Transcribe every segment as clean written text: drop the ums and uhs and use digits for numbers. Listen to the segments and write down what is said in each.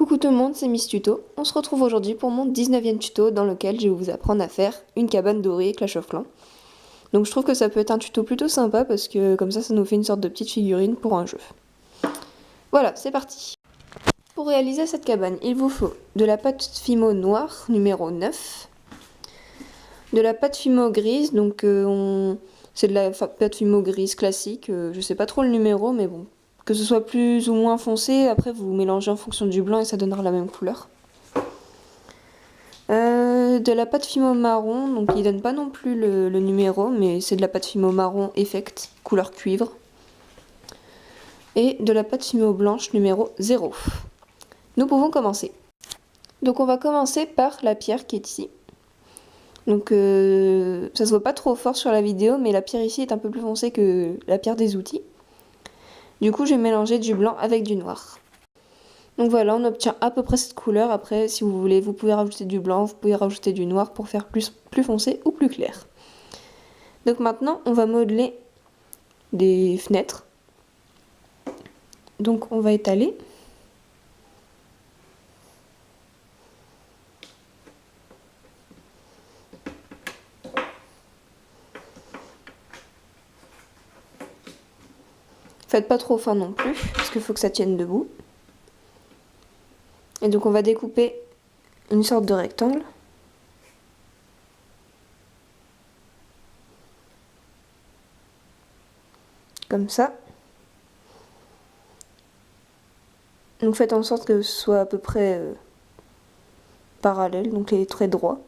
Coucou tout le monde, c'est Miss Tuto. On se retrouve aujourd'hui pour mon 19e tuto dans lequel je vais vous apprendre à faire une cabane dorée Clash of Clans. Donc je trouve que ça peut être un tuto plutôt sympa parce que comme ça nous fait une sorte de petite figurine pour un jeu. Voilà, c'est parti. Pour réaliser cette cabane, il vous faut de la pâte Fimo noire numéro 9, de la pâte Fimo grise, donc c'est de la pâte Fimo grise classique, je sais pas trop le numéro mais bon. Que ce soit plus ou moins foncé, après vous mélangez en fonction du blanc et ça donnera la même couleur. De la pâte Fimo marron, donc il donne pas non plus le numéro, mais c'est de la pâte Fimo marron Effect, couleur cuivre. Et de la pâte Fimo blanche numéro 0. Nous pouvons commencer. Donc on va commencer par la pierre qui est ici. Donc ça se voit pas trop fort sur la vidéo, mais la pierre ici est un peu plus foncée que la pierre des outils. Du coup, j'ai mélangé du blanc avec du noir. Donc voilà, on obtient à peu près cette couleur. Après, si vous voulez, vous pouvez rajouter du blanc, vous pouvez rajouter du noir pour faire plus foncé ou plus clair. Donc maintenant, on va modeler des fenêtres. Donc on va étaler. Faites pas trop fin non plus, parce qu'il faut que ça tienne debout. Et donc on va découper une sorte de rectangle. Comme ça. Donc faites en sorte que ce soit à peu près parallèle, donc les traits droits.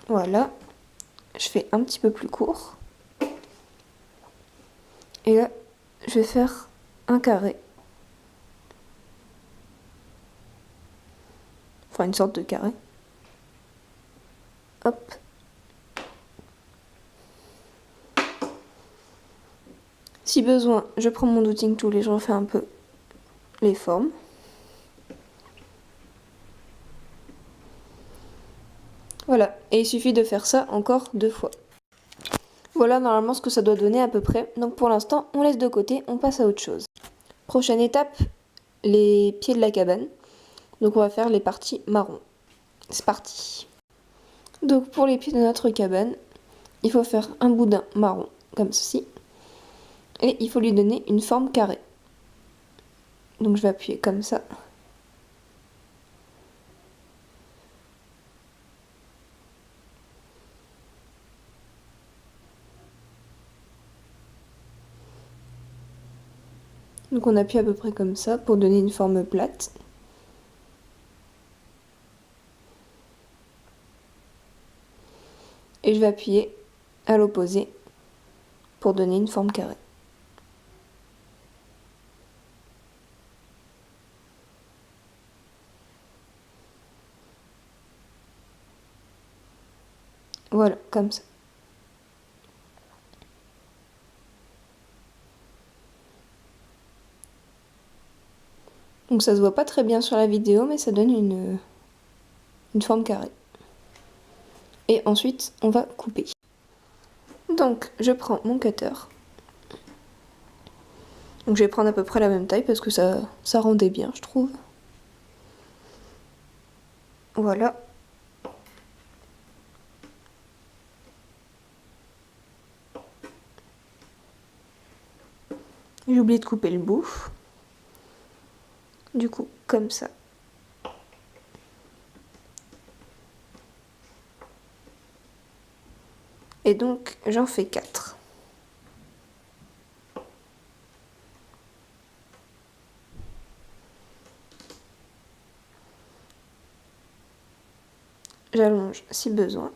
Voilà. Je fais un petit peu plus court. Et là, je vais faire un carré. Enfin, une sorte de carré. Hop. Si besoin, je prends mon Dotting Tool et je refais un peu les formes. Voilà, et il suffit de faire ça encore 2 fois. Voilà normalement ce que ça doit donner à peu près. Donc pour l'instant, on laisse de côté, on passe à autre chose. Prochaine étape, les pieds de la cabane. Donc on va faire les parties marron. C'est parti. Donc pour les pieds de notre cabane, il faut faire un boudin marron, comme ceci. Et il faut lui donner une forme carrée. Donc je vais appuyer comme ça. Donc on appuie à peu près comme ça pour donner une forme plate. Et je vais appuyer à l'opposé pour donner une forme carrée. Voilà, comme ça. Donc ça se voit pas très bien sur la vidéo, mais ça donne une forme carrée. Et ensuite, on va couper. Donc, je prends mon cutter. Donc je vais prendre à peu près la même taille parce que ça rendait bien, je trouve. Voilà. J'ai oublié de couper le bout. Du coup, comme ça. Et donc, j'en fais 4. J'allonge si besoin.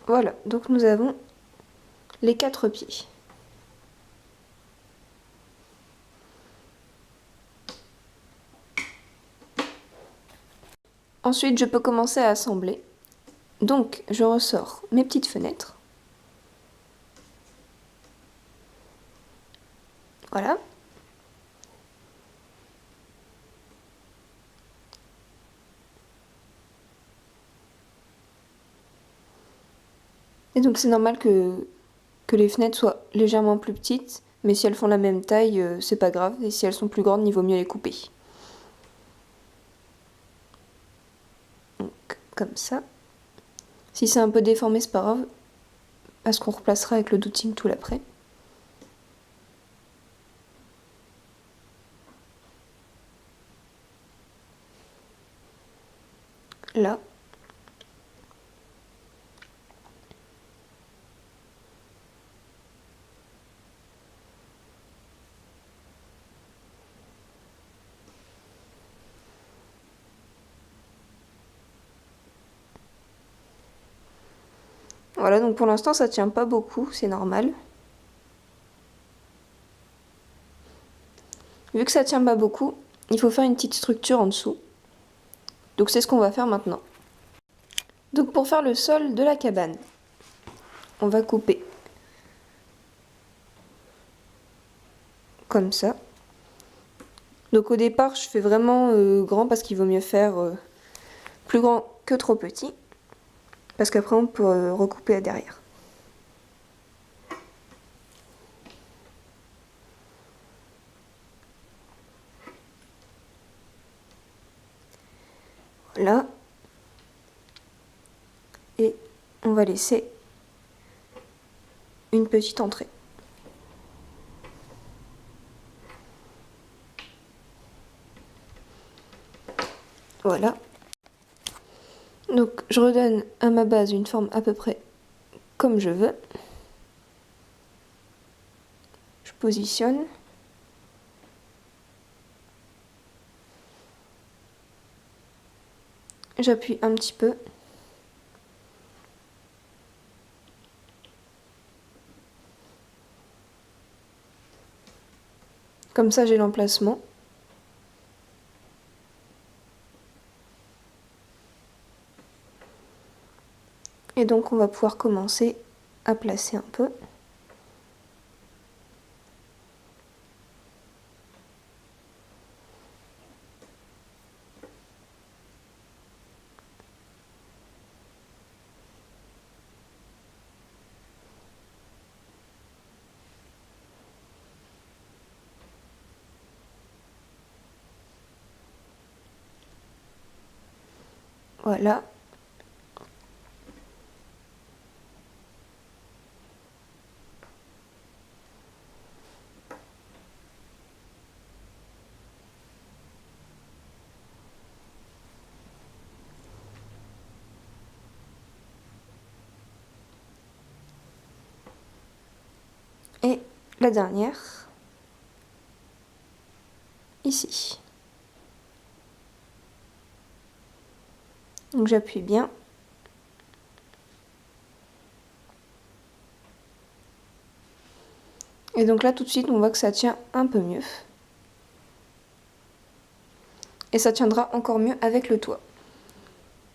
Voilà, donc nous avons les 4 pieds. Ensuite, je peux commencer à assembler. Donc je ressors mes petites fenêtres. Voilà. Et donc c'est normal que les fenêtres soient légèrement plus petites, mais si elles font la même taille, c'est pas grave, et si elles sont plus grandes, il vaut mieux les couper. Donc comme ça. Si c'est un peu déformé, c'est pas grave, parce qu'on replacera avec le Douting Tool après. Là. Voilà, donc pour l'instant ça tient pas beaucoup, c'est normal. Vu que ça tient pas beaucoup, il faut faire une petite structure en dessous. Donc c'est ce qu'on va faire maintenant. Donc pour faire le sol de la cabane, on va couper comme ça. Donc au départ je fais vraiment grand parce qu'il vaut mieux faire plus grand que trop petit. Parce qu'après on peut recouper à derrière. Voilà. Et on va laisser une petite entrée. Voilà. Donc je redonne à ma base une forme à peu près comme je veux. Je positionne. J'appuie un petit peu. Comme ça j'ai l'emplacement. Et donc on va pouvoir commencer à placer un peu. Voilà. Et la dernière, ici. Donc j'appuie bien. Et donc là tout de suite on voit que ça tient un peu mieux. Et ça tiendra encore mieux avec le toit.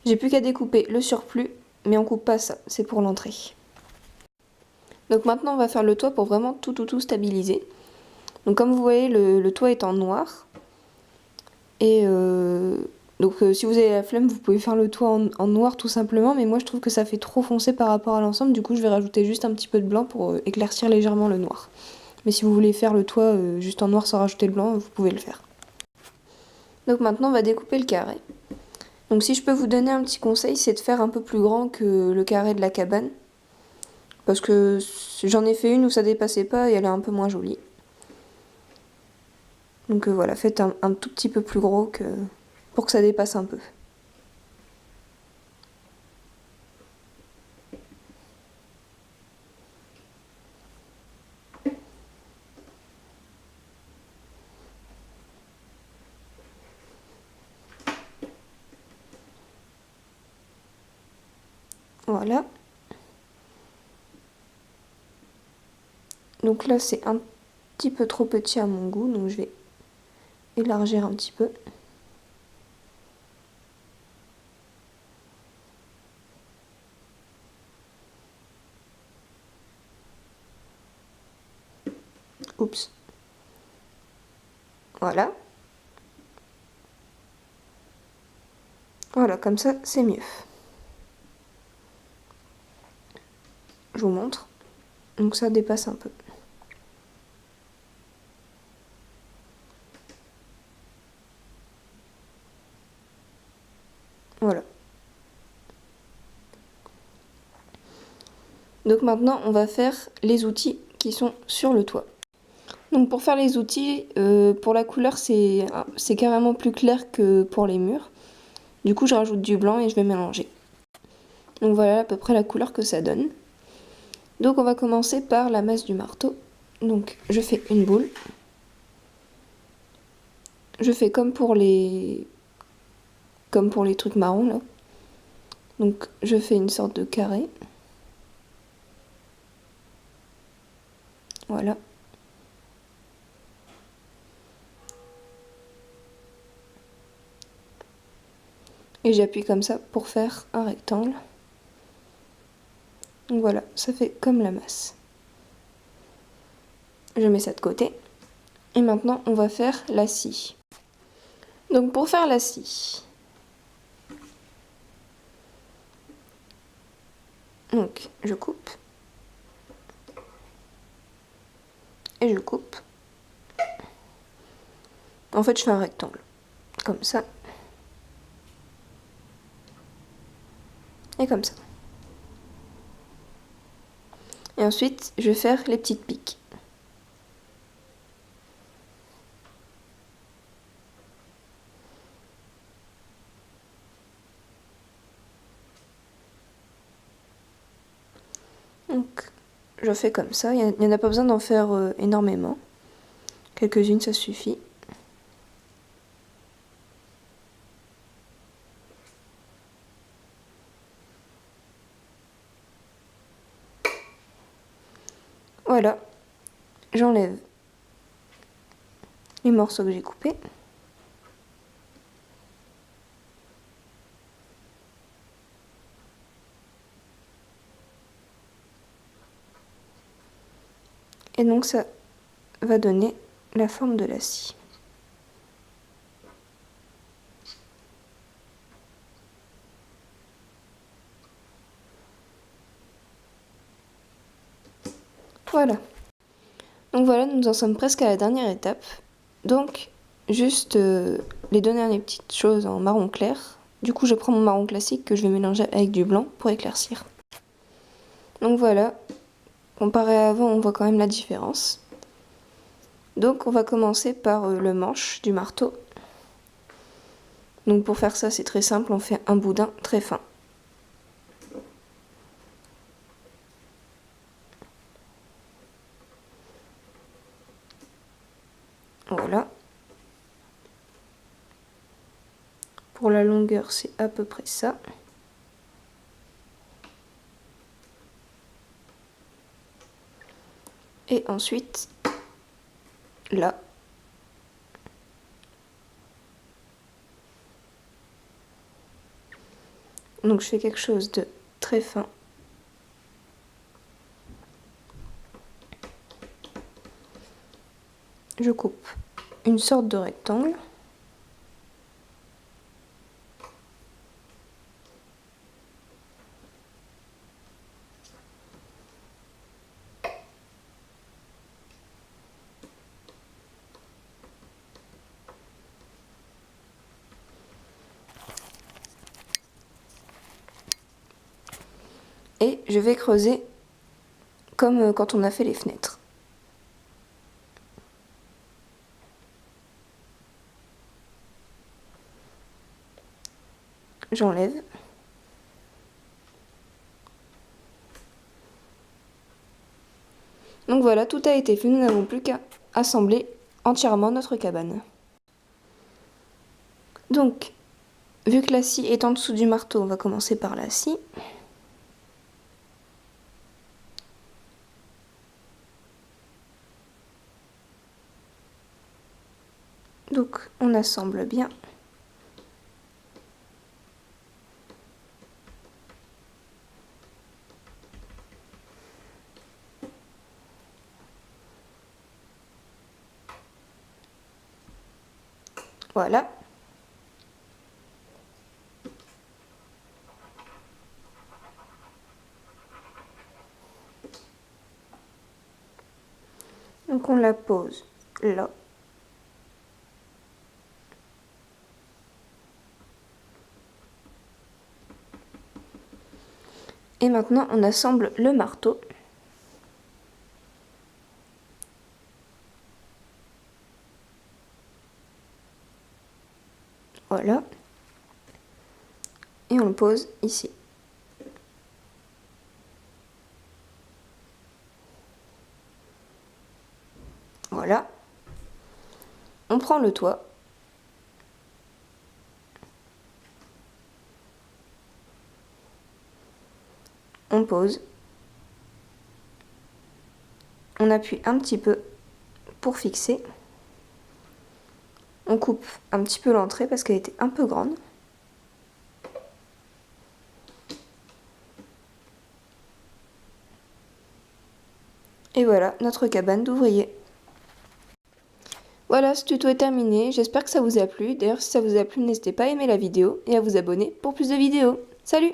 J'ai plus qu'à découper le surplus, mais on coupe pas ça, c'est pour l'entrée. Donc maintenant on va faire le toit pour vraiment tout stabiliser. Donc comme vous voyez le toit est en noir. Et si vous avez la flemme vous pouvez faire le toit en noir tout simplement, mais moi je trouve que ça fait trop foncé par rapport à l'ensemble, du coup je vais rajouter juste un petit peu de blanc pour éclaircir légèrement le noir. Mais si vous voulez faire le toit juste en noir sans rajouter le blanc, vous pouvez le faire. Donc maintenant on va découper le carré. Donc si je peux vous donner un petit conseil, c'est de faire un peu plus grand que le carré de la cabane. Parce que j'en ai fait une où ça dépassait pas et elle est un peu moins jolie. Donc voilà, faites un tout petit peu plus gros pour que ça dépasse un peu. Voilà. Donc là c'est un petit peu trop petit à mon goût, donc je vais élargir un petit peu. Oups. Voilà. Voilà, comme ça, c'est mieux. Je vous montre. Donc ça dépasse un peu. Voilà. Donc maintenant, on va faire les outils qui sont sur le toit. Donc pour faire les outils, pour la couleur, c'est carrément plus clair que pour les murs. Du coup, je rajoute du blanc et je vais mélanger. Donc voilà à peu près la couleur que ça donne. Donc on va commencer par la masse du marteau. Donc je fais une boule. Je fais comme pour les trucs marrons là. Donc je fais une sorte de carré. Voilà. Et j'appuie comme ça pour faire un rectangle. Donc voilà, ça fait comme la masse. Je mets ça de côté. Et maintenant, on va faire la scie. Donc pour faire la scie, donc je coupe. Et je coupe. En fait, je fais un rectangle. Comme ça. Et comme ça. Et ensuite, je vais faire les petites piques. Donc, je fais comme ça. Il n'y en a pas besoin d'en faire énormément. Quelques-unes, ça suffit. Voilà. J'enlève les morceaux que j'ai coupés. Et donc ça va donner la forme de la scie. Voilà. Donc voilà, nous en sommes presque à la dernière étape. Donc, juste les deux dernières petites choses en marron clair. Du coup, je prends mon marron classique que je vais mélanger avec du blanc pour éclaircir. Donc voilà, comparé à avant, on voit quand même la différence. Donc on va commencer par le manche du marteau. Donc pour faire ça, c'est très simple, on fait un boudin très fin. Voilà. Pour la longueur, c'est à peu près ça. Et ensuite, là. Donc je fais quelque chose de très fin. Je coupe une sorte de rectangle. Et je vais creuser comme quand on a fait les fenêtres. J'enlève. Donc voilà, tout a été fait, nous n'avons plus qu'à assembler entièrement notre cabane. Donc, vu que la scie est en dessous du marteau, on va commencer par la scie. Donc, on assemble bien. Voilà. Donc on la pose là. Et maintenant on assemble le marteau. Voilà. Et on le pose ici. Voilà. On prend le toit. On pose. On appuie un petit peu pour fixer. On coupe un petit peu l'entrée parce qu'elle était un peu grande. Et voilà notre cabane d'ouvrier. Voilà, ce tuto est terminé, j'espère que ça vous a plu. D'ailleurs, si ça vous a plu, n'hésitez pas à aimer la vidéo et à vous abonner pour plus de vidéos. Salut!